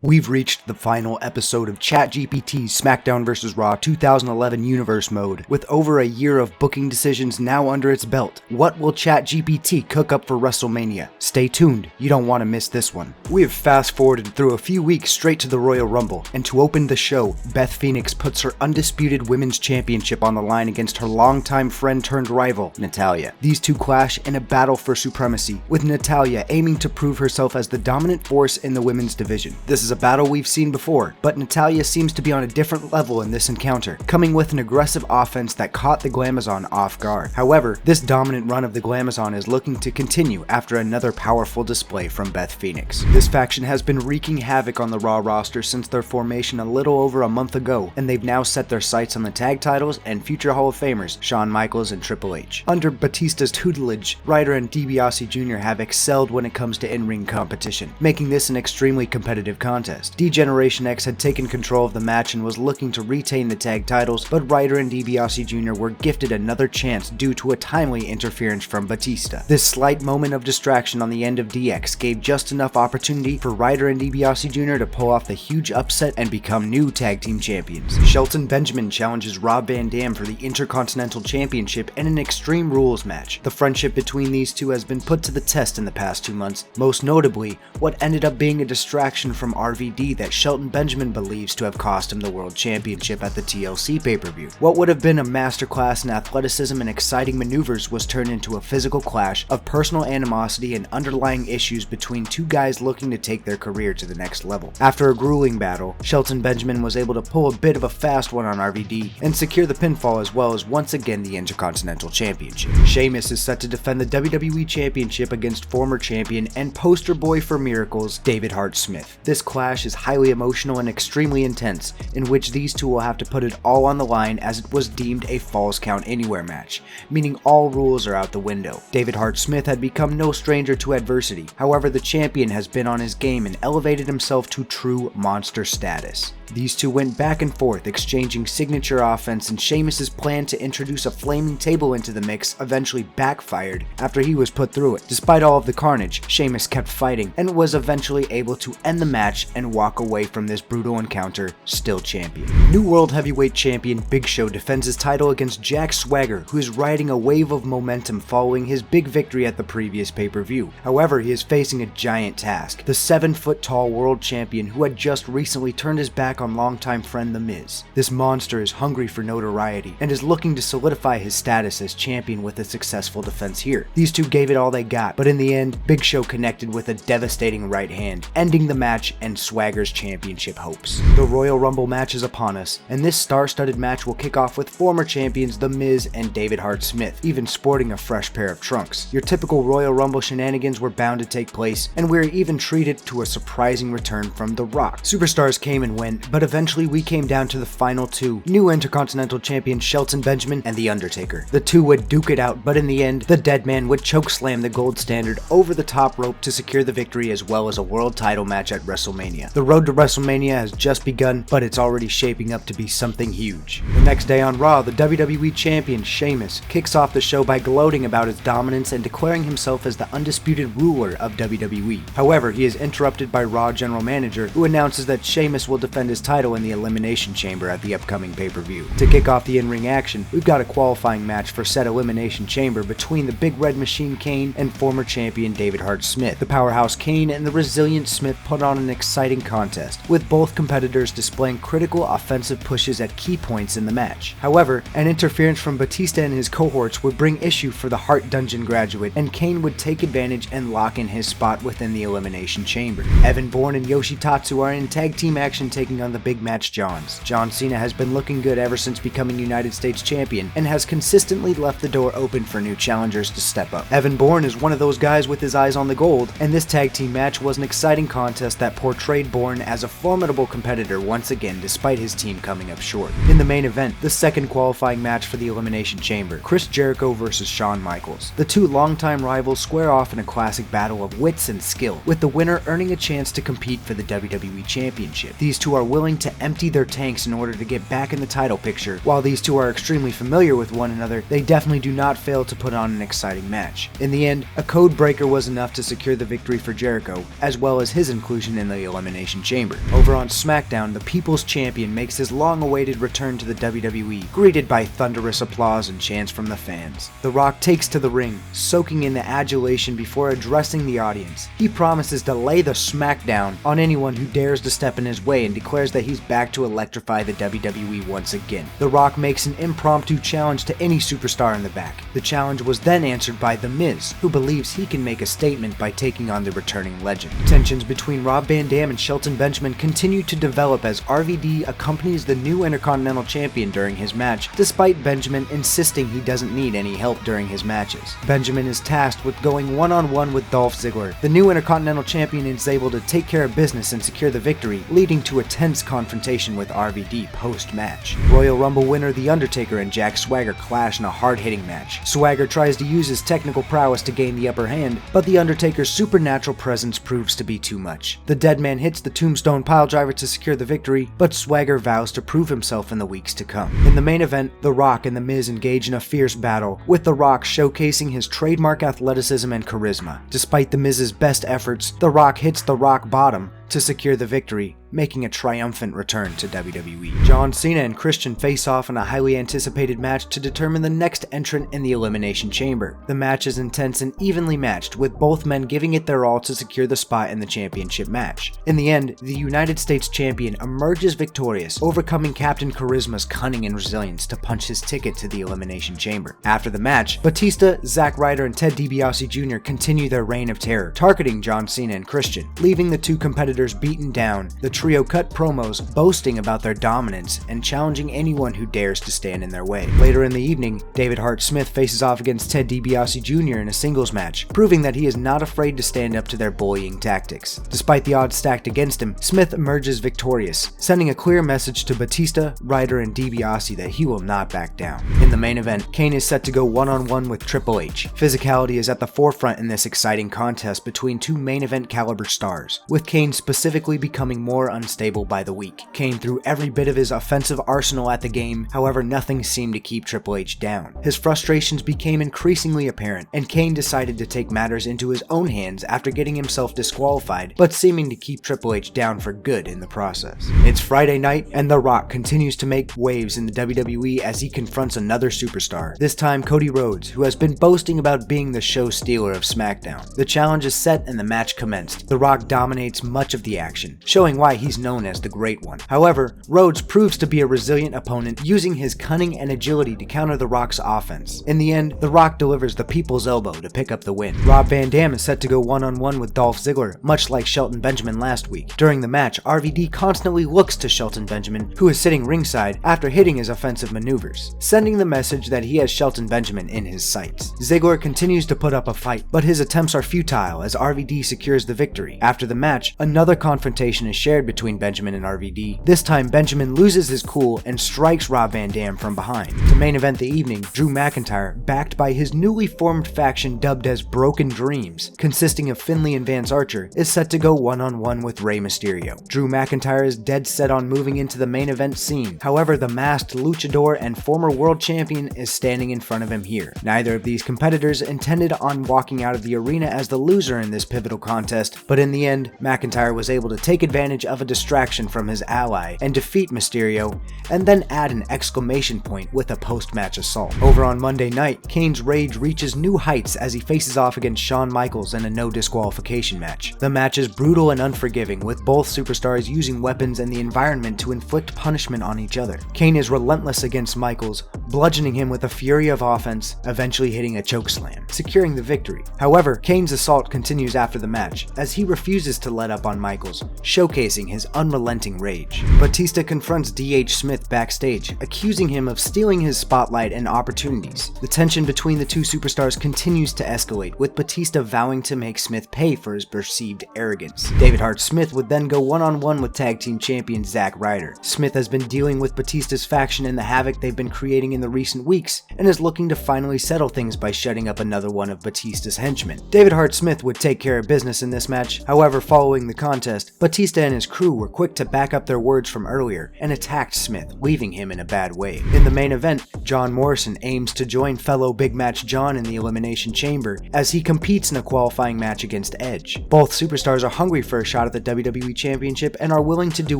We've reached the final episode of ChatGPT's SmackDown vs. Raw 2011 Universe Mode. With over a year of booking decisions now under its belt, what will ChatGPT cook up for WrestleMania? Stay tuned, you don't want to miss this one. We have fast forwarded through a few weeks straight to the Royal Rumble, and to open the show, Beth Phoenix puts her undisputed Women's Championship on the line against her longtime friend turned rival, Natalya. These two clash in a battle for supremacy, with Natalya aiming to prove herself as the dominant force in the women's division. This is a battle we've seen before, but Natalya seems to be on a different level in this encounter, coming with an aggressive offense that caught the Glamazon off guard. However, this dominant run of the Glamazon is looking to continue after another powerful display from Beth Phoenix. This faction has been wreaking havoc on the Raw roster since their formation a little over a month ago, and they've now set their sights on the tag titles and future Hall of Famers Shawn Michaels and Triple H. Under Batista's tutelage, Ryder and DiBiase Jr. have excelled when it comes to in-ring competition, making this an extremely competitive contest. D-Generation X had taken control of the match and was looking to retain the tag titles, but Ryder and DiBiase Jr. were gifted another chance due to a timely interference from Batista. This slight moment of distraction on the end of DX gave just enough opportunity for Ryder and DiBiase Jr. to pull off the huge upset and become new tag team champions. Shelton Benjamin challenges Rob Van Dam for the Intercontinental Championship in an Extreme Rules match. The friendship between these two has been put to the test in the past 2 months, most notably what ended up being a distraction from RVD that Shelton Benjamin believes to have cost him the World Championship at the TLC pay-per-view. What would have been a masterclass in athleticism and exciting maneuvers was turned into a physical clash of personal animosity and underlying issues between two guys looking to take their career to the next level. After a grueling battle, Shelton Benjamin was able to pull a bit of a fast one on RVD and secure the pinfall as well as once again the Intercontinental Championship. Sheamus is set to defend the WWE Championship against former champion and poster boy for miracles, David Hart Smith. This clash is highly emotional and extremely intense, in which these two will have to put it all on the line as it was deemed a Falls Count Anywhere match, meaning all rules are out the window. David Hart Smith had become no stranger to adversity, however the champion has been on his game and elevated himself to true monster status. These two went back and forth, exchanging signature offense, and Sheamus's plan to introduce a flaming table into the mix eventually backfired after he was put through it. Despite all of the carnage, Sheamus kept fighting and was eventually able to end the match and walk away from this brutal encounter still champion. New World Heavyweight Champion Big Show defends his title against Jack Swagger, who is riding a wave of momentum following his big victory at the previous pay-per-view. However, he is facing a giant task, the 7-foot-tall world champion who had just recently turned his back on longtime friend The Miz. This monster is hungry for notoriety and is looking to solidify his status as champion with a successful defense here. These two gave it all they got, but in the end, Big Show connected with a devastating right hand, ending the match and Swagger's championship hopes. The Royal Rumble match is upon us, and this star-studded match will kick off with former champions The Miz and David Hart Smith, even sporting a fresh pair of trunks. Your typical Royal Rumble shenanigans were bound to take place, and we were even treated to a surprising return from The Rock. Superstars came and went, but eventually we came down to the final two, new Intercontinental Champion Shelton Benjamin and The Undertaker. The two would duke it out, but in the end, the Dead Man would chokeslam the Gold Standard over the top rope to secure the victory as well as a world title match at WrestleMania. The road to WrestleMania has just begun, but it's already shaping up to be something huge. The next day on Raw, the WWE Champion Sheamus kicks off the show by gloating about his dominance and declaring himself as the undisputed ruler of WWE. However, he is interrupted by Raw General Manager, who announces that Sheamus will defend his title in the Elimination Chamber at the upcoming pay-per-view. To kick off the in-ring action, we've got a qualifying match for said Elimination Chamber between the Big Red Machine Kane and former champion David Hart Smith. The powerhouse Kane and the resilient Smith put on an exciting contest, with both competitors displaying critical offensive pushes at key points in the match. However, an interference from Batista and his cohorts would bring issue for the Hart Dungeon graduate, and Kane would take advantage and lock in his spot within the Elimination Chamber. Evan Bourne and Yoshitatsu are in tag team action taking on the Big Match Johns. John Cena has been looking good ever since becoming United States Champion and has consistently left the door open for new challengers to step up. Evan Bourne is one of those guys with his eyes on the gold, and this tag team match was an exciting contest that portrayed Bourne as a formidable competitor once again despite his team coming up short. In the main event, the second qualifying match for the Elimination Chamber, Chris Jericho versus Shawn Michaels. The two longtime rivals square off in a classic battle of wits and skill, with the winner earning a chance to compete for the WWE Championship. These two are willing to empty their tanks in order to get back in the title picture. While these two are extremely familiar with one another, they definitely do not fail to put on an exciting match. In the end, a code breaker was enough to secure the victory for Jericho, as well as his inclusion in the Elimination Chamber. Over on SmackDown, the People's Champion makes his long-awaited return to the WWE, greeted by thunderous applause and chants from the fans. The Rock takes to the ring, soaking in the adulation before addressing the audience. He promises to lay the smackdown on anyone who dares to step in his way and declares that he's back to electrify the WWE once again. The Rock makes an impromptu challenge to any superstar in the back. The challenge was then answered by The Miz, who believes he can make a statement by taking on the returning legend. Tensions between Rob Van Dam and Shelton Benjamin continue to develop as RVD accompanies the new Intercontinental Champion during his match, despite Benjamin insisting he doesn't need any help during his matches. Benjamin is tasked with going one-on-one with Dolph Ziggler. The new Intercontinental Champion is able to take care of business and secure the victory, leading to a tense confrontation with RVD post-match. Royal Rumble winner The Undertaker and Jack Swagger clash in a hard-hitting match. Swagger tries to use his technical prowess to gain the upper hand, but The Undertaker's supernatural presence proves to be too much. The Deadman hits the Tombstone Piledriver to secure the victory, but Swagger vows to prove himself in the weeks to come. In the main event, The Rock and The Miz engage in a fierce battle, with The Rock showcasing his trademark athleticism and charisma. Despite The Miz's best efforts, The Rock hits the rock bottom to secure the victory, making a triumphant return to WWE. John Cena and Christian face off in a highly anticipated match to determine the next entrant in the Elimination Chamber. The match is intense and evenly matched, with both men giving it their all to secure the spot in the championship match. In the end, the United States Champion emerges victorious, overcoming Captain Charisma's cunning and resilience to punch his ticket to the Elimination Chamber. After the match, Batista, Zack Ryder, and Ted DiBiase Jr. continue their reign of terror, targeting John Cena and Christian, leaving the two competitors beaten down. The trio cut promos boasting about their dominance and challenging anyone who dares to stand in their way. Later in the evening, David Hart Smith faces off against Ted DiBiase Jr. in a singles match, proving that he is not afraid to stand up to their bullying tactics. Despite the odds stacked against him, Smith emerges victorious, sending a clear message to Batista, Ryder, and DiBiase that he will not back down. In the main event, Kane is set to go one-on-one with Triple H. Physicality is at the forefront in this exciting contest between two main event caliber stars, with Kane specifically becoming more unstable by the week. Kane threw every bit of his offensive arsenal at the game, however nothing seemed to keep Triple H down. His frustrations became increasingly apparent, and Kane decided to take matters into his own hands after getting himself disqualified, but seeming to keep Triple H down for good in the process. It's Friday night, and The Rock continues to make waves in the WWE as he confronts another superstar, this time Cody Rhodes, who has been boasting about being the show stealer of SmackDown. The challenge is set and the match commenced. The Rock dominates much of the action, showing why he's known as the Great One. However, Rhodes proves to be a resilient opponent, using his cunning and agility to counter The Rock's offense. In the end, The Rock delivers the People's Elbow to pick up the win. Rob Van Dam is set to go one-on-one with Dolph Ziggler, much like Shelton Benjamin last week. During the match, RVD constantly looks to Shelton Benjamin, who is sitting ringside after hitting his offensive maneuvers, sending the message that he has Shelton Benjamin in his sights. Ziggler continues to put up a fight, but his attempts are futile as RVD secures the victory. After the match, another confrontation is shared between Benjamin and RVD. This time, Benjamin loses his cool and strikes Rob Van Dam from behind. To main event the evening, Drew McIntyre, backed by his newly formed faction dubbed as Broken Dreams, consisting of Finlay and Vance Archer, is set to go one-on-one with Rey Mysterio. Drew McIntyre is dead set on moving into the main event scene. However, the masked luchador and former world champion is standing in front of him here. Neither of these competitors intended on walking out of the arena as the loser in this pivotal contest, but in the end, McIntyre was able to take advantage of a distraction from his ally and defeat Mysterio, and then add an exclamation point with a post-match assault. Over on Monday night, Kane's rage reaches new heights as he faces off against Shawn Michaels in a no disqualification match. The match is brutal and unforgiving, with both superstars using weapons and the environment to inflict punishment on each other. Kane is relentless against Michaels, bludgeoning him with a fury of offense, eventually hitting a chokeslam, securing the victory. However, Kane's assault continues after the match, as he refuses to let up on Michaels, showcasing his unrelenting rage. Batista confronts D.H. Smith backstage, accusing him of stealing his spotlight and opportunities. The tension between the two superstars continues to escalate, with Batista vowing to make Smith pay for his perceived arrogance. David Hart Smith would then go one-on-one with tag team champion Zack Ryder. Smith has been dealing with Batista's faction and the havoc they've been creating in the recent weeks, and is looking to finally settle things by shutting up another one of Batista's henchmen. David Hart Smith would take care of business in this match. However, following the contest, Batista and his crew were quick to back up their words from earlier and attacked Smith, leaving him in a bad way. In the main event, John Morrison aims to join fellow Big Match John in the Elimination Chamber as he competes in a qualifying match against Edge. Both superstars are hungry for a shot at the WWE Championship and are willing to do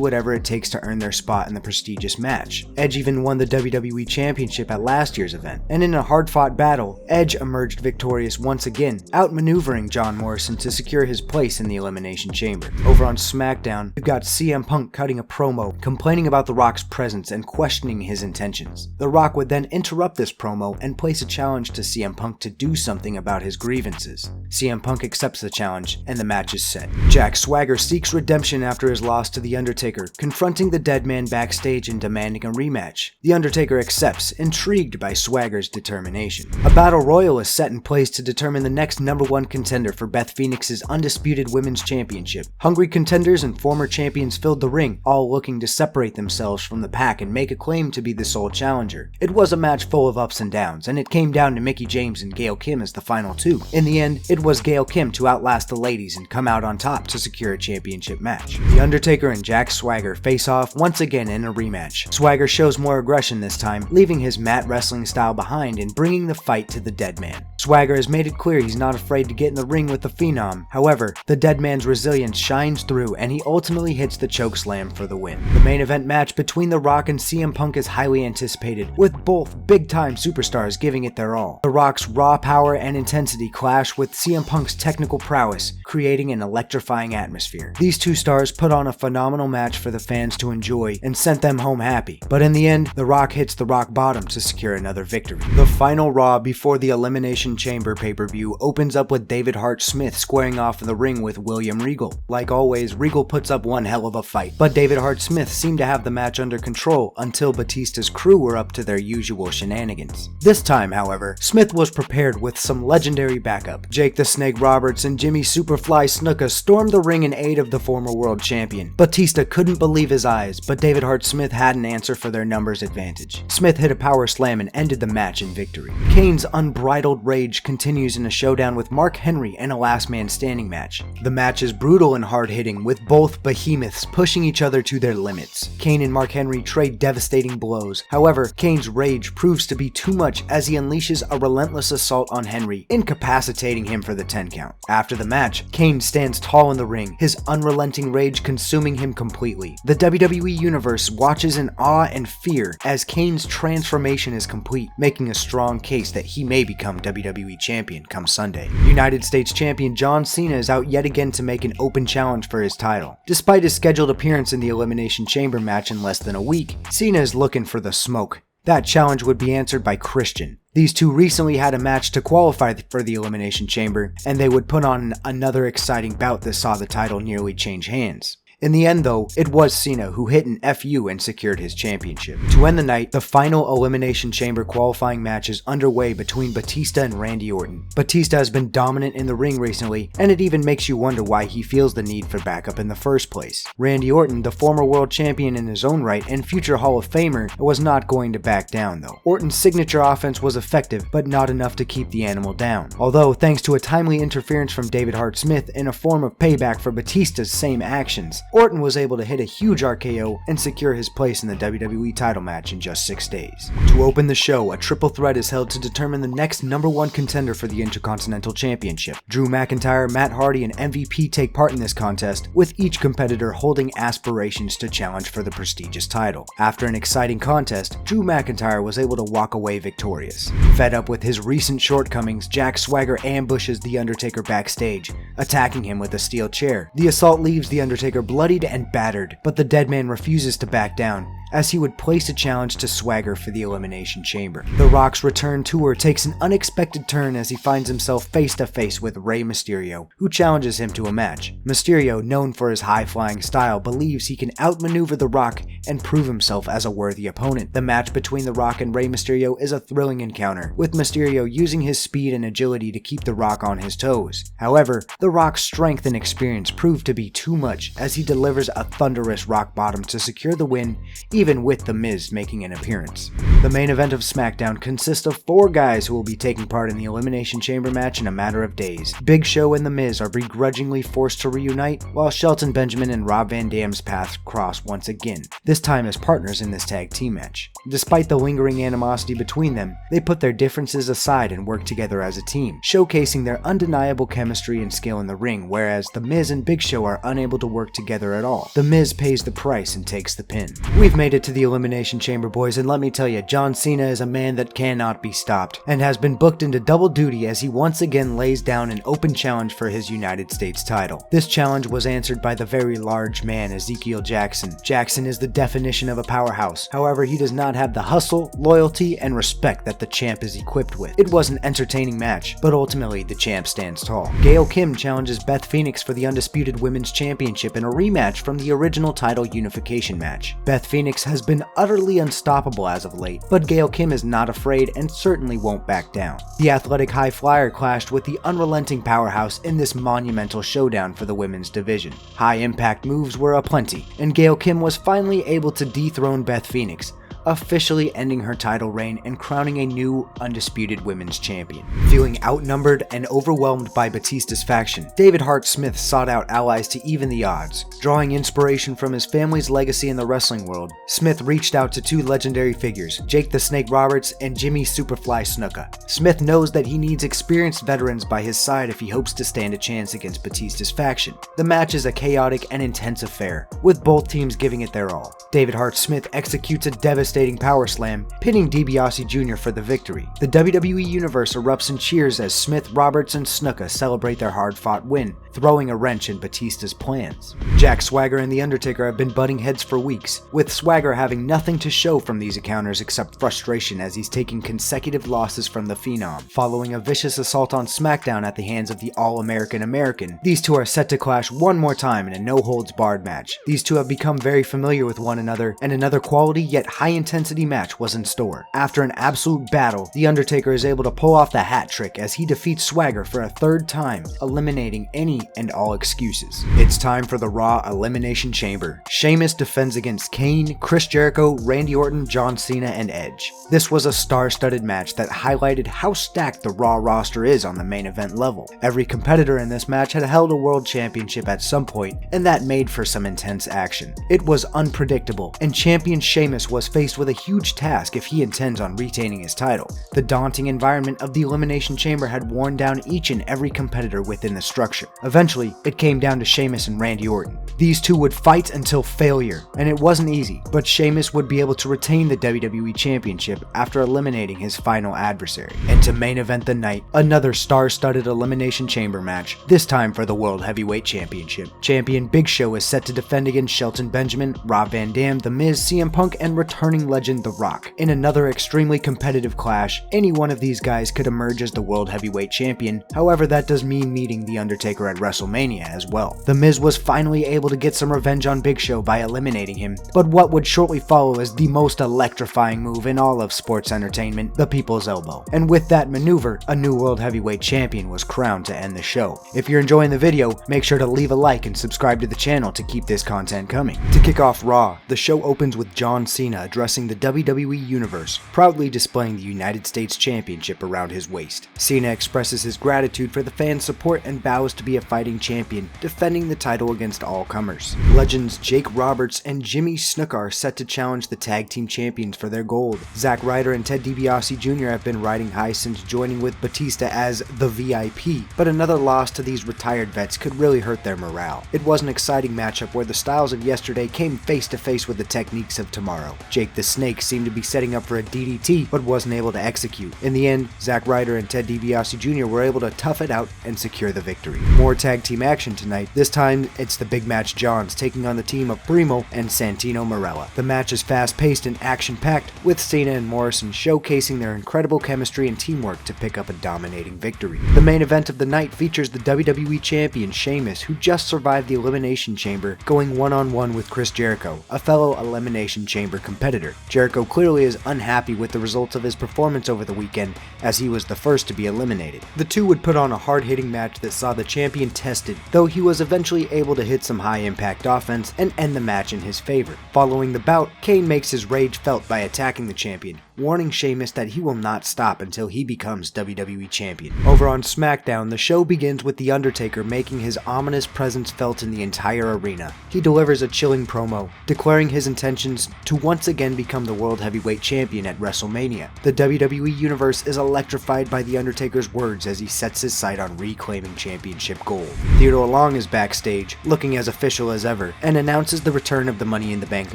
whatever it takes to earn their spot in the prestigious match. Edge even won the WWE Championship at last year's event, and in a hard-fought battle, Edge emerged victorious once again, outmaneuvering John Morrison to secure his place in the Elimination Chamber. Over on SmackDown, we've got CM Punk cutting a promo, complaining about The Rock's presence and questioning his intentions. The Rock would then interrupt this promo and place a challenge to CM Punk to do something about his grievances. CM Punk accepts the challenge, and the match is set. Jack Swagger seeks redemption after his loss to The Undertaker, confronting the dead man backstage and demanding a rematch. The Undertaker accepts, intrigued by Swagger's determination. A battle royal is set in place to determine the next #1 contender for Beth Phoenix's undisputed women's championship. Hungry contenders and former champions filled the ring, all looking to separate themselves from the pack and make a claim to be the sole challenger. It was a match full of ups and downs, and it came down to Mickie James and Gail Kim as the final two. In the end, it was Gail Kim to outlast the ladies and come out on top to secure a championship match. The Undertaker and Jack Swagger face off once again in a rematch. Swagger shows more aggression this time, leaving his mat wrestling style behind and bringing the fight to the dead man. Swagger has made it clear he's not afraid to get in the ring with the Phenom. However, the dead man's resilience shines through and he ultimately hits the chokeslam for the win. The main event match between The Rock and CM Punk is highly anticipated, with both big-time superstars giving it their all. The Rock's raw power and intensity clash with CM Punk's technical prowess, creating an electrifying atmosphere. These two stars put on a phenomenal match for the fans to enjoy and sent them home happy. But in the end, The Rock hits the rock bottom to secure another victory. The final Raw before the Elimination Chamber pay-per-view opens up with David Hart Smith squaring off in the ring with William Regal. Like always, Regal puts up one hell of a fight, but David Hart Smith seemed to have the match under control until Batista's crew were up to their usual shenanigans. This time, however, Smith was prepared with some legendary backup. Jake the Snake Roberts and Jimmy Superfly Snuka stormed the ring in aid of the former world champion. Batista couldn't believe his eyes, but David Hart Smith had an answer for their numbers advantage. Smith hit a power slam and ended the match in victory. Kane's unbridled rage continues in a showdown with Mark Henry and a last man standing match. The match is brutal and hard-hitting, with both behemoths pushing each other to their limits. Kane and Mark Henry trade devastating blows. However, Kane's rage proves to be too much as he unleashes a relentless assault on Henry, incapacitating him for the 10 count. After the match, Kane stands tall in the ring, his unrelenting rage consuming him completely. The WWE Universe watches in awe and fear as Kane's transformation is complete, making a strong case that he may become WWE Champion come Sunday. United States Champion John Cena is out yet again to make an open challenge for his title. Despite his scheduled appearance in the Elimination Chamber match in less than a week, Cena is looking for the smoke. That challenge would be answered by Christian. These two recently had a match to qualify for the Elimination Chamber, and they would put on another exciting bout that saw the title nearly change hands. In the end though, it was Cena who hit an FU and secured his championship. To end the night, the final Elimination Chamber qualifying match is underway between Batista and Randy Orton. Batista has been dominant in the ring recently, and it even makes you wonder why he feels the need for backup in the first place. Randy Orton, the former world champion in his own right and future Hall of Famer, was not going to back down though. Orton's signature offense was effective, but not enough to keep the animal down. Although, thanks to a timely interference from David Hart Smith in a form of payback for Batista's same actions, Orton was able to hit a huge RKO and secure his place in the WWE title match in just 6 days. To open the show, a triple threat is held to determine the next #1 contender for the Intercontinental Championship. Drew McIntyre, Matt Hardy, and MVP take part in this contest, with each competitor holding aspirations to challenge for the prestigious title. After an exciting contest, Drew McIntyre was able to walk away victorious. Fed up with his recent shortcomings, Jack Swagger ambushes The Undertaker backstage, attacking him with a steel chair. The assault leaves The Undertaker bloodied and battered, but the dead man refuses to back down, as he would place a challenge to Swagger for the Elimination Chamber. The Rock's return tour takes an unexpected turn as he finds himself face to face with Rey Mysterio, who challenges him to a match. Mysterio, known for his high-flying style, believes he can outmaneuver The Rock and prove himself as a worthy opponent. The match between The Rock and Rey Mysterio is a thrilling encounter, with Mysterio using his speed and agility to keep The Rock on his toes. However, The Rock's strength and experience prove to be too much as he delivers a thunderous rock bottom to secure the win, even with The Miz making an appearance. The main event of SmackDown consists of 4 guys who will be taking part in the Elimination Chamber match in a matter of days. Big Show and The Miz are begrudgingly forced to reunite, while Shelton Benjamin and Rob Van Dam's paths cross once again, this time as partners in this tag team match. Despite the lingering animosity between them, they put their differences aside and work together as a team, showcasing their undeniable chemistry and skill in the ring, whereas The Miz and Big Show are unable to work together at all. The Miz pays the price and takes the pin. We've made it to the Elimination Chamber, boys, and let me tell you, John Cena is a man that cannot be stopped, and has been booked into double duty as he once again lays down an open challenge for his United States title. This challenge was answered by the very large man, Ezekiel Jackson. Jackson is the definition of a powerhouse. However, he does not have the hustle, loyalty, and respect that the champ is equipped with. It was an entertaining match, but ultimately the champ stands tall. Gail Kim challenges Beth Phoenix for the Undisputed Women's Championship in a rematch from the original title unification match. Beth Phoenix has been utterly unstoppable as of late, but Gail Kim is not afraid and certainly won't back down. The athletic high flyer clashed with the unrelenting powerhouse in this monumental showdown for the women's division. High impact moves were aplenty, and Gail Kim was finally able to dethrone Beth Phoenix, officially ending her title reign and crowning a new undisputed women's champion. Feeling outnumbered and overwhelmed by Batista's faction, David Hart Smith sought out allies to even the odds. Drawing inspiration from his family's legacy in the wrestling world, Smith reached out to 2 legendary figures, Jake the Snake Roberts and Jimmy Superfly Snuka. Smith knows that he needs experienced veterans by his side if he hopes to stand a chance against Batista's faction. The match is a chaotic and intense affair, with both teams giving it their all. David Hart Smith executes a devastating power slam, pinning DiBiase Jr. for the victory. The WWE Universe erupts in cheers as Smith, Roberts, and Snuka celebrate their hard-fought win, throwing a wrench in Batista's plans. Jack Swagger and The Undertaker have been butting heads for weeks, with Swagger having nothing to show from these encounters except frustration as he's taking consecutive losses from the Phenom. Following a vicious assault on SmackDown at the hands of the All-American American, these two are set to clash one more time in a no-holds-barred match. These two have become very familiar with one another, and another quality yet high-intensity match was in store. After an absolute battle, The Undertaker is able to pull off the hat trick as he defeats Swagger for a 3rd time, eliminating any and all excuses. It's time for the Raw Elimination Chamber. Sheamus defends against Kane, Chris Jericho, Randy Orton, John Cena, and Edge. This was a star-studded match that highlighted how stacked the Raw roster is on the main event level. Every competitor in this match had held a world championship at some point, and that made for some intense action. It was unpredictable, and champion Sheamus was faced with a huge task if he intends on retaining his title. The daunting environment of the Elimination Chamber had worn down each and every competitor within the structure. Eventually, it came down to Sheamus and Randy Orton. These two would fight until failure, and it wasn't easy, but Sheamus would be able to retain the WWE Championship after eliminating his final adversary. And to main event the night, another star-studded Elimination Chamber match, this time for the World Heavyweight Championship. Champion Big Show is set to defend against Shelton Benjamin, Rob Van Dam, The Miz, CM Punk, and returning legend The Rock. In another extremely competitive clash, any one of these guys could emerge as the World Heavyweight Champion, however that does mean meeting The Undertaker at WrestleMania as well. The Miz was finally able to get some revenge on Big Show by eliminating him, but what would shortly follow is the most electrifying move in all of sports entertainment, the People's Elbow. And with that maneuver, a new World Heavyweight Champion was crowned to end the show. If you're enjoying the video, make sure to leave a like and subscribe to the channel to keep this content coming. To kick off Raw, the show opens with John Cena addressing the WWE Universe, proudly displaying the United States Championship around his waist. Cena expresses his gratitude for the fans' support and vows to be a fighting champion, defending the title against all comers. Legends Jake Roberts and Jimmy Snuka are set to challenge the tag team champions for their gold. Zack Ryder and Ted DiBiase Jr. have been riding high since joining with Batista as the VIP, but another loss to these retired vets could really hurt their morale. It was an exciting matchup where the styles of yesterday came face to face with the techniques of tomorrow. Jake the Snake seemed to be setting up for a DDT, but wasn't able to execute. In the end, Zack Ryder and Ted DiBiase Jr. were able to tough it out and secure the victory. More tag team action tonight. This time, it's the Big Match Johns taking on the team of Primo and Santino Marella. The match is fast-paced and action-packed, with Cena and Morrison showcasing their incredible chemistry and teamwork to pick up a dominating victory. The main event of the night features the WWE Champion Sheamus, who just survived the Elimination Chamber, going one-on-one with Chris Jericho, a fellow Elimination Chamber competitor. Swagger. Jericho clearly is unhappy with the results of his performance over the weekend, as he was the first to be eliminated. The two would put on a hard-hitting match that saw the champion tested, though he was eventually able to hit some high-impact offense and end the match in his favor. Following the bout, Kane makes his rage felt by attacking the champion, warning Sheamus that he will not stop until he becomes WWE Champion. Over on SmackDown, the show begins with The Undertaker making his ominous presence felt in the entire arena. He delivers a chilling promo, declaring his intentions to once again become the World Heavyweight Champion at WrestleMania. The WWE Universe is electrified by The Undertaker's words as he sets his sight on reclaiming championship gold. Theodore Long is backstage, looking as official as ever, and announces the return of the Money in the Bank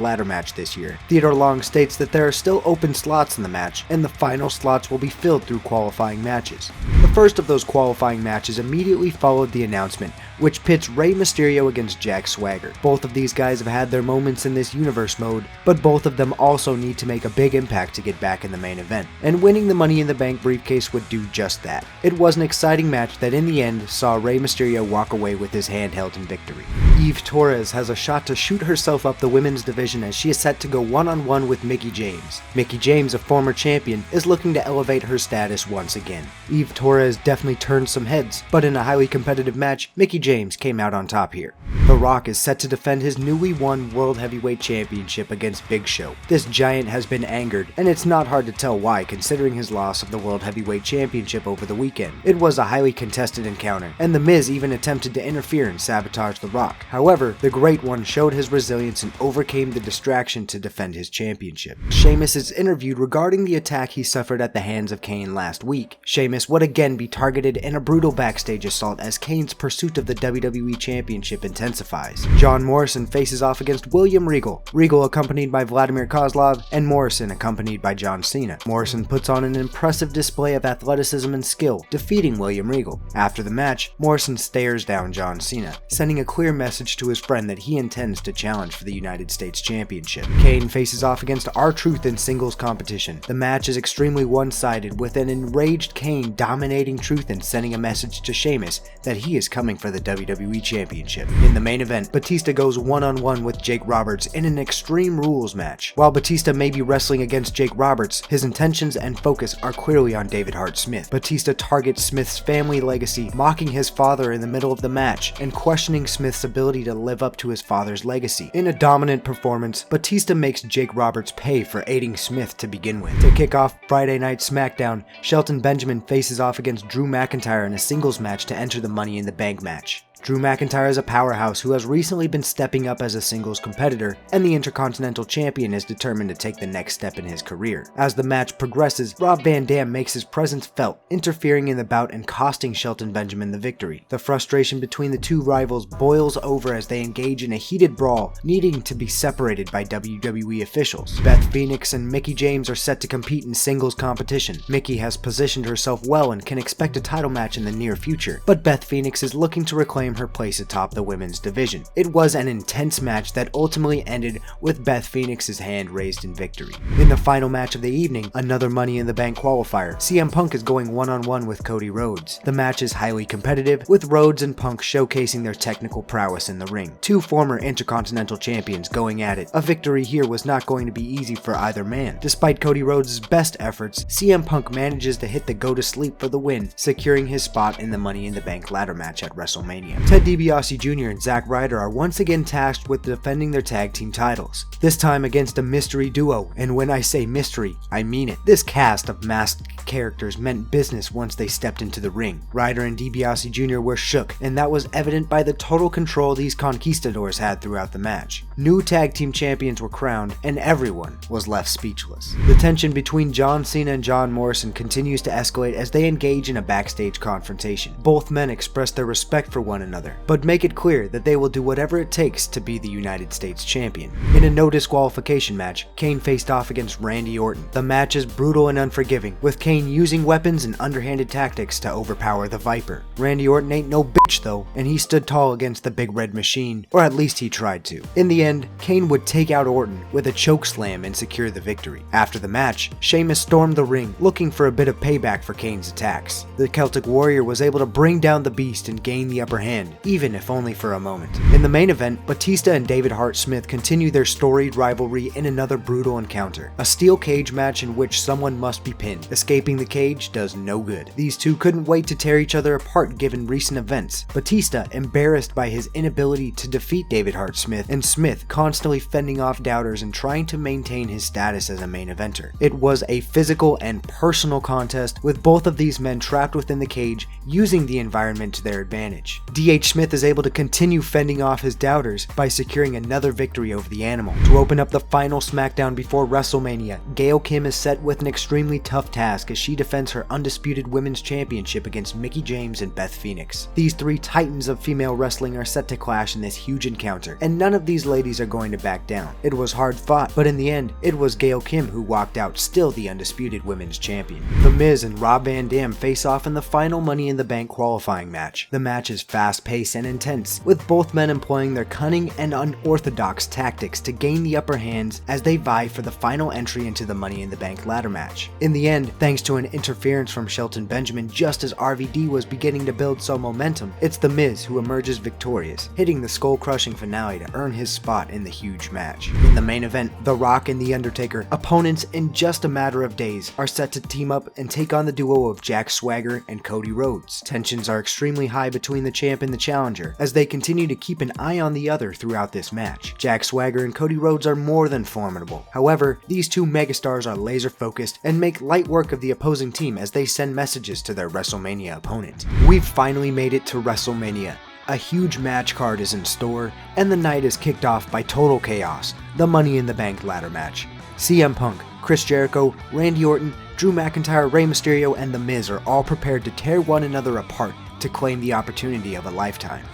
ladder match this year. Theodore Long states that there are still open slots in the match, and the final slots will be filled through qualifying matches. The first of those qualifying matches immediately followed the announcement, which pits Rey Mysterio against Jack Swagger. Both of these guys have had their moments in this universe mode, but both of them also need to make a big impact to get back in the main event, and winning the Money in the Bank briefcase would do just that. It was an exciting match that in the end saw Rey Mysterio walk away with his hand held in victory. Eve Torres has a shot to shoot herself up the women's division as she is set to go one-on-one with Mickie James. Mickie James, a former champion, is looking to elevate her status once again. Eve Torres definitely turned some heads, but in a highly competitive match, Mickie James came out on top here. The Rock is set to defend his newly won World Heavyweight Championship against Big Show. This giant has been angered, and it's not hard to tell why considering his loss of the World Heavyweight Championship over the weekend. It was a highly contested encounter, and The Miz even attempted to interfere and sabotage The Rock. However, the Great One showed his resilience and overcame the distraction to defend his championship. Sheamus is interviewed regarding the attack he suffered at the hands of Kane last week. Sheamus would again be targeted in a brutal backstage assault as Kane's pursuit of the WWE Championship intensifies. John Morrison faces off against William Regal. Regal accompanied by Vladimir Kozlov, and Morrison accompanied by John Cena. Morrison puts on an impressive display of athleticism and skill, defeating William Regal. After the match, Morrison stares down John Cena, sending a clear message to his friend that he intends to challenge for the United States Championship. Kane faces off against R-Truth in singles competition. The match is extremely one-sided, with an enraged Kane dominating Truth and sending a message to Sheamus that he is coming for the WWE Championship. In the main event, Batista goes one-on-one with Jake Roberts in an Extreme Rules match. While Batista may be wrestling against Jake Roberts, his intentions and focus are clearly on David Hart Smith. Batista targets Smith's family legacy, mocking his father in the middle of the match, and questioning Smith's ability to live up to his father's legacy. In a dominant performance, Batista makes Jake Roberts pay for aiding Smith to begin with. To kick off Friday Night SmackDown, Shelton Benjamin faces off against Drew McIntyre in a singles match to enter the Money in the Bank match. Drew McIntyre is a powerhouse who has recently been stepping up as a singles competitor, and the Intercontinental Champion is determined to take the next step in his career. As the match progresses, Rob Van Dam makes his presence felt, interfering in the bout and costing Shelton Benjamin the victory. The frustration between the two rivals boils over as they engage in a heated brawl, needing to be separated by WWE officials. Beth Phoenix and Mickie James are set to compete in singles competition. Mickie has positioned herself well and can expect a title match in the near future, but Beth Phoenix is looking to reclaim her place atop the women's division. It was an intense match that ultimately ended with Beth Phoenix's hand raised in victory. In the final match of the evening, another Money in the Bank qualifier, CM Punk is going one-on-one with Cody Rhodes. The match is highly competitive, with Rhodes and Punk showcasing their technical prowess in the ring. Two former Intercontinental Champions going at it. A victory here was not going to be easy for either man. Despite Cody Rhodes' best efforts, CM Punk manages to hit the go-to-sleep for the win, securing his spot in the Money in the Bank ladder match at WrestleMania. Ted DiBiase Jr. and Zack Ryder are once again tasked with defending their tag team titles, this time against a mystery duo, and when I say mystery, I mean it. This cast of masked characters meant business once they stepped into the ring. Ryder and DiBiase Jr. were shook, and that was evident by the total control these conquistadors had throughout the match. New tag team champions were crowned, and everyone was left speechless. The tension between John Cena and John Morrison continues to escalate as they engage in a backstage confrontation. Both men express their respect for one another, but make it clear that they will do whatever it takes to be the United States Champion. In a no disqualification match, Kane faced off against Randy Orton. The match is brutal and unforgiving, with Kane using weapons and underhanded tactics to overpower the Viper. Randy Orton ain't no bitch though, and he stood tall against the Big Red Machine, or at least he tried to. In the end, Kane would take out Orton with a choke slam and secure the victory. After the match, Sheamus stormed the ring, looking for a bit of payback for Kane's attacks. The Celtic Warrior was able to bring down the Beast and gain the upper hand hand, even if only for a moment. In the main event, Batista and David Hart Smith continue their storied rivalry in another brutal encounter, a steel cage match in which someone must be pinned. Escaping the cage does no good. These two couldn't wait to tear each other apart given recent events. Batista embarrassed by his inability to defeat David Hart Smith, and Smith constantly fending off doubters and trying to maintain his status as a main eventer. It was a physical and personal contest, with both of these men trapped within the cage, using the environment to their advantage. DH Smith is able to continue fending off his doubters by securing another victory over the Animal. To open up the final SmackDown before WrestleMania, Gail Kim is set with an extremely tough task as she defends her undisputed women's championship against Mickie James and Beth Phoenix. These three titans of female wrestling are set to clash in this huge encounter, and none of these ladies are going to back down. It was hard fought, but in the end, it was Gail Kim who walked out still the undisputed women's champion. The Miz and Rob Van Dam face off in the final Money in the Bank qualifying match. The match is fast-paced and intense, with both men employing their cunning and unorthodox tactics to gain the upper hands as they vie for the final entry into the Money in the Bank ladder match. In the end, thanks to an interference from Shelton Benjamin just as RVD was beginning to build some momentum, it's The Miz who emerges victorious, hitting the skull-crushing finale to earn his spot in the huge match. In the main event, The Rock and The Undertaker, opponents in just a matter of days, are set to team up and take on the duo of Jack Swagger and Cody Rhodes. Tensions are extremely high between the champ and the challenger, as they continue to keep an eye on the other throughout this match. Jack Swagger and Cody Rhodes are more than formidable. However, these two megastars are laser focused and make light work of the opposing team as they send messages to their WrestleMania opponent. We've finally made it to WrestleMania. A huge match card is in store, and the night is kicked off by Total Chaos, the Money in the Bank ladder match. CM Punk, Chris Jericho, Randy Orton, Drew McIntyre, Rey Mysterio, and The Miz are all prepared to tear one another apart to claim the opportunity of a lifetime.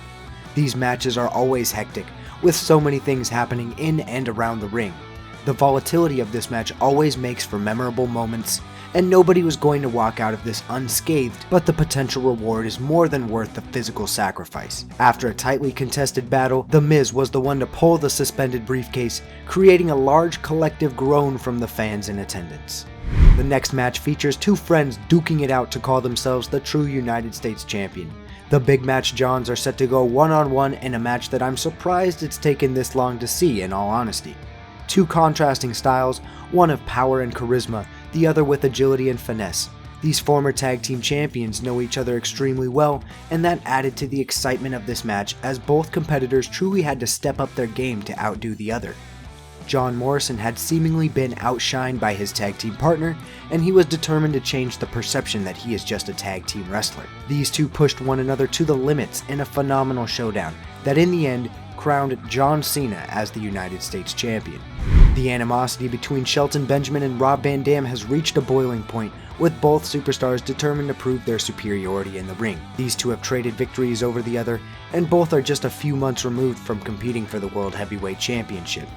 These matches are always hectic, with so many things happening in and around the ring. The volatility of this match always makes for memorable moments, and nobody was going to walk out of this unscathed, but the potential reward is more than worth the physical sacrifice. After a tightly contested battle, The Miz was the one to pull the suspended briefcase, creating a large collective groan from the fans in attendance. The next match features two friends duking it out to call themselves the true United States champion. The Big Match Johns are set to go one-on-one in a match that I'm surprised it's taken this long to see, in all honesty. Two contrasting styles, one of power and charisma, the other with agility and finesse. These former tag team champions know each other extremely well, and that added to the excitement of this match as both competitors truly had to step up their game to outdo the other. John Morrison had seemingly been outshined by his tag team partner, and he was determined to change the perception that he is just a tag team wrestler. These two pushed one another to the limits in a phenomenal showdown that in the end crowned John Cena as the United States champion. The animosity between Shelton Benjamin and Rob Van Dam has reached a boiling point, with both superstars determined to prove their superiority in the ring. These two have traded victories over the other, and both are just a few months removed from competing for the World Heavyweight Championship.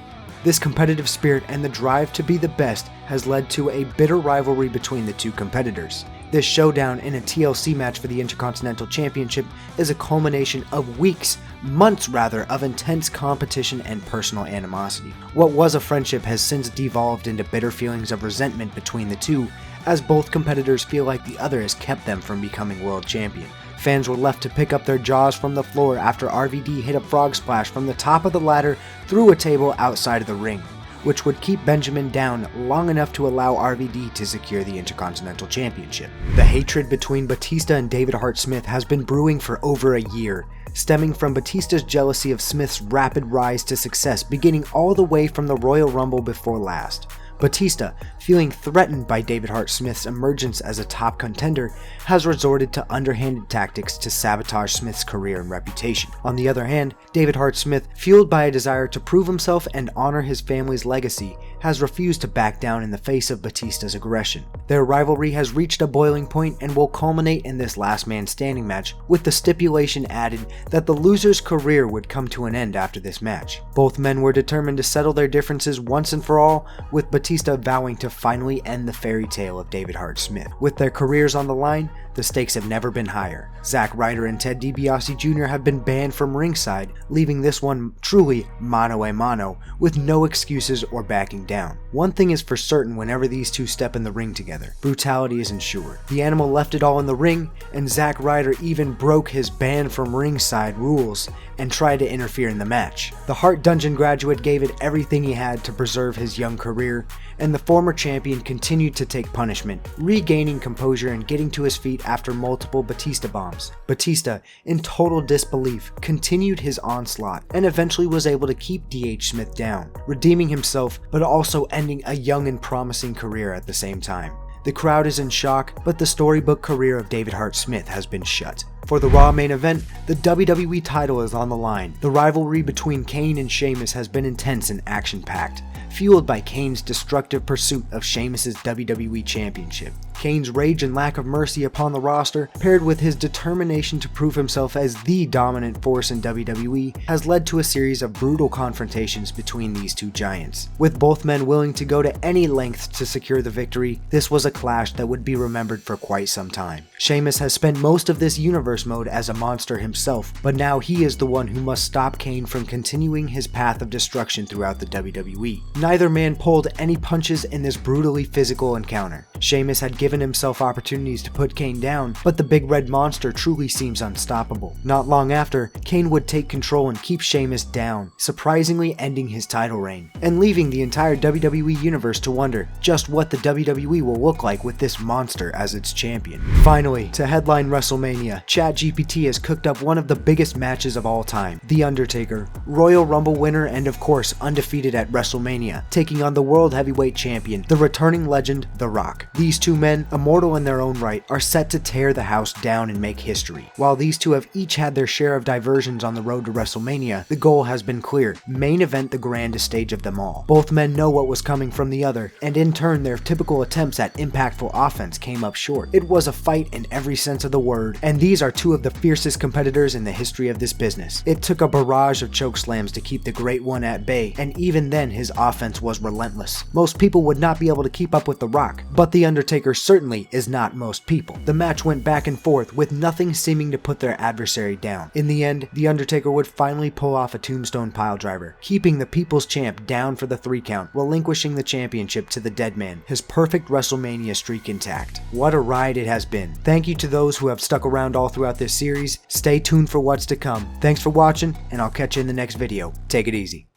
This competitive spirit and the drive to be the best has led to a bitter rivalry between the two competitors. This showdown in a TLC match for the Intercontinental Championship is a culmination of weeks, months rather, of intense competition and personal animosity. What was a friendship has since devolved into bitter feelings of resentment between the two, as both competitors feel like the other has kept them from becoming world champion. Fans were left to pick up their jaws from the floor after RVD hit a frog splash from the top of the ladder through a table outside of the ring, which would keep Benjamin down long enough to allow RVD to secure the Intercontinental Championship. The hatred between Batista and David Hart Smith has been brewing for over a year, stemming from Batista's jealousy of Smith's rapid rise to success beginning all the way from the Royal Rumble before last. Batista, feeling threatened by David Hart Smith's emergence as a top contender, has resorted to underhanded tactics to sabotage Smith's career and reputation. On the other hand, David Hart Smith, fueled by a desire to prove himself and honor his family's legacy, has refused to back down in the face of Batista's aggression. Their rivalry has reached a boiling point and will culminate in this last man standing match, with the stipulation added that the loser's career would come to an end after this match. Both men were determined to settle their differences once and for all, with Batista vowing to finally end the fairy tale of David Hart Smith. With their careers on the line, the stakes have never been higher. Zack Ryder and Ted DiBiase Jr. have been banned from ringside, leaving this one truly mano a mano, with no excuses or backing down. One thing is for certain whenever these two step in the ring together: brutality is ensured. The animal left it all in the ring, and Zack Ryder even broke his ban from ringside rules and tried to interfere in the match. The Hart Dungeon graduate gave it everything he had to preserve his young career, and the former champion continued to take punishment, regaining composure and getting to his feet after multiple Batista bombs. Batista, in total disbelief, continued his onslaught and eventually was able to keep D.H. Smith down, redeeming himself but also ending a young and promising career at the same time. The crowd is in shock, but the storybook career of David Hart Smith has been shut. For the Raw main event, the WWE title is on the line. The rivalry between Kane and Sheamus has been intense and action-packed, fueled by Kane's destructive pursuit of Sheamus' WWE Championship. Kane's rage and lack of mercy upon the roster, paired with his determination to prove himself as the dominant force in WWE, has led to a series of brutal confrontations between these two giants. With both men willing to go to any length to secure the victory, this was a clash that would be remembered for quite some time. Sheamus has spent most of this universe mode as a monster himself, but now he is the one who must stop Kane from continuing his path of destruction throughout the WWE. Neither man pulled any punches in this brutally physical encounter. Sheamus had given himself opportunities to put Kane down, but the big red monster truly seems unstoppable. Not long after, Kane would take control and keep Sheamus down, surprisingly ending his title reign, and leaving the entire WWE universe to wonder just what the WWE will look like with this monster as its champion. Finally, to headline WrestleMania, ChatGPT has cooked up one of the biggest matches of all time: The Undertaker, Royal Rumble winner and of course undefeated at WrestleMania, taking on the World Heavyweight Champion, the returning legend, The Rock. These two men, immortal in their own right, are set to tear the house down and make history. While these two have each had their share of diversions on the road to WrestleMania, the goal has been clear: main event the grandest stage of them all. Both men know what was coming from the other, and in turn their typical attempts at impactful offense came up short. It was a fight in every sense of the word, and these are two of the fiercest competitors in the history of this business. It took a barrage of chokeslams to keep the Great One at bay, and even then his offense was relentless. Most people would not be able to keep up with The Rock, but The Undertaker certainly is not most people. The match went back and forth, with nothing seeming to put their adversary down. In the end, The Undertaker would finally pull off a tombstone piledriver, keeping the People's Champ down for the 3 count, relinquishing the championship to the Dead Man, his perfect WrestleMania streak intact. What a ride it has been. Thank you to those who have stuck around all throughout this series. Stay tuned for what's to come. Thanks for watching, and I'll catch you in the next video. Take it easy.